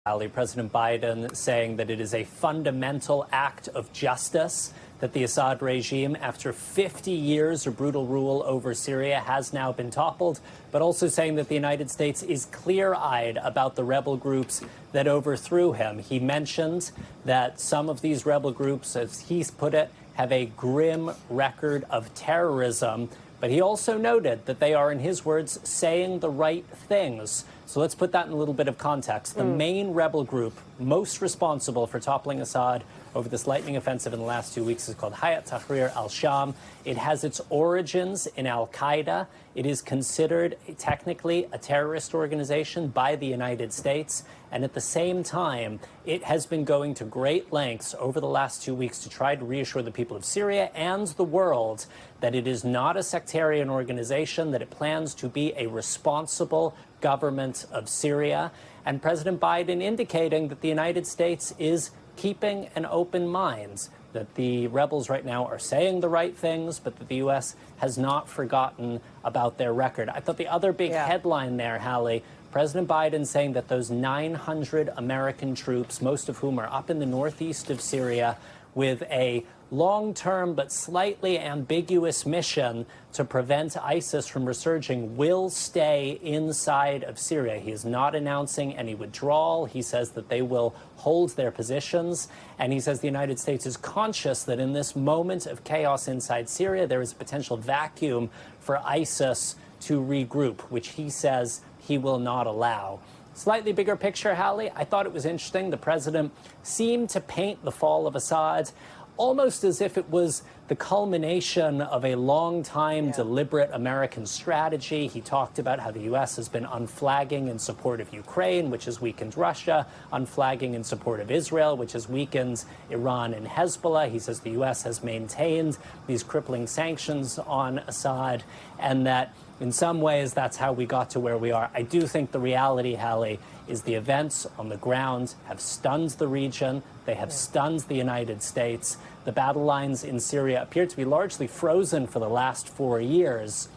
President Biden saying that it is a fundamental act of justice that the Assad regime, after 50 years of brutal rule over Syria, has now been toppled, but also saying that the United States is clear-eyed about the rebel groups that overthrew him. He mentioned that some of these rebel groups, as he's put it, have a grim record of terrorism, but he also noted that they are, in his words, saying the right things. So let's put that in a little bit of context. The main rebel group most responsible for toppling Assad over this lightning offensive in the last 2 weeks is called Hayat Tahrir al-Sham. It has its origins in al-Qaeda. It is considered technically a terrorist organization by the United States. And at the same time, it has been going to great lengths over the last 2 weeks to try to reassure the people of Syria and the world that it is not a sectarian organization, that it plans to be a responsible government of Syria. And President Biden indicating that the United States is keeping an open mind, that the rebels right now are saying the right things, but that the U.S. has not forgotten about their record. I thought the other big headline there, Hallie, President Biden saying that those 900 American troops, most of whom are up in the northeast of Syria, with a long-term but slightly ambiguous mission to prevent ISIS from resurging, will stay inside of Syria. He is not announcing any withdrawal. He says that they will hold their positions. And he says the United States is conscious that in this moment of chaos inside Syria, there is a potential vacuum for ISIS to regroup, which he says he will not allow. Slightly bigger picture, Hallie, I thought it was interesting. The president seemed to paint the fall of Assad almost as if it was the culmination of a long-time deliberate American strategy. He talked about how the U.S. has been unflagging in support of Ukraine, which has weakened Russia, unflagging in support of Israel, which has weakened Iran and Hezbollah. He says the U.S. has maintained these crippling sanctions on Assad, and that in some ways that's how we got to where we are. I do think the reality, Hallie, is the events on the ground have stunned the region. They have stunned the United States. The battle lines in Syria appear to be largely frozen for the last 4 years.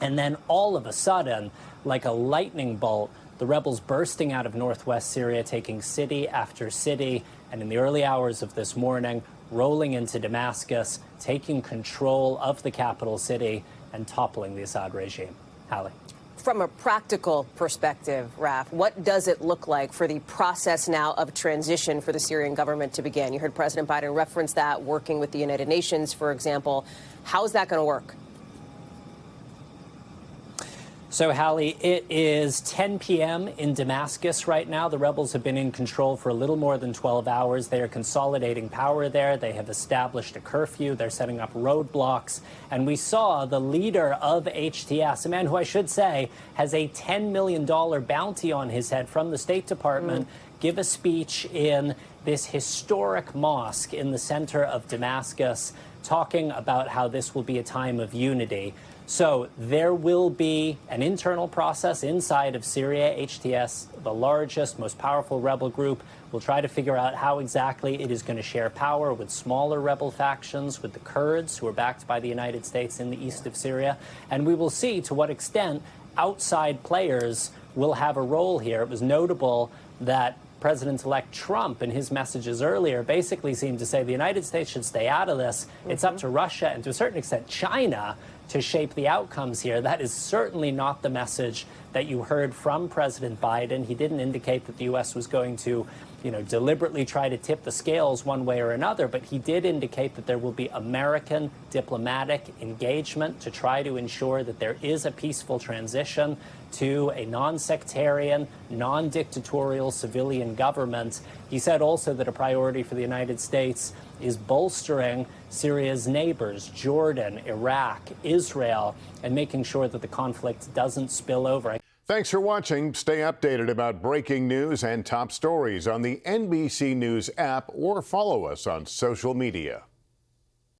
And then all of a sudden, like a lightning bolt, the rebels bursting out of northwest Syria, taking city after city, and in the early hours of this morning, rolling into Damascus, taking control of the capital city and toppling the Assad regime. Hallie. From a practical perspective, Raf, what does it look like for the process now of transition for the Syrian government to begin? You heard President Biden reference that, working with the United Nations, for example. How is that going to work? So, Hallie, it is 10 p.m. in Damascus right now. The rebels have been in control for a little more than 12 hours. They are consolidating power there. They have established a curfew. They're setting up roadblocks. And we saw the leader of HTS, a man who I should say has a $10 million bounty on his head from the State Department, give a speech in this historic mosque in the center of Damascus, talking about how this will be a time of unity. So there will be an internal process inside of Syria. HTS, the largest, most powerful rebel group, will try to figure out how exactly it is going to share power with smaller rebel factions, with the Kurds, who are backed by the United States in the east of Syria. And we will see to what extent outside players will have a role here. It was notable that President-elect Trump, in his messages earlier, basically seemed to say the United States should stay out of this. It's up to Russia and, to a certain extent, China to shape the outcomes here. That is certainly not the message that you heard from President Biden. He didn't indicate that the U.S. was going to, deliberately try to tip the scales one way or another, but he did indicate that there will be American diplomatic engagement to try to ensure that there is a peaceful transition to a non-sectarian, non-dictatorial civilian government. He said also that a priority for the United States is bolstering Syria's neighbors, Jordan, Iraq, Israel, and making sure that the conflict doesn't spill over. Thanks for watching. Stay updated about breaking news and top stories on the NBC News app or follow us on social media.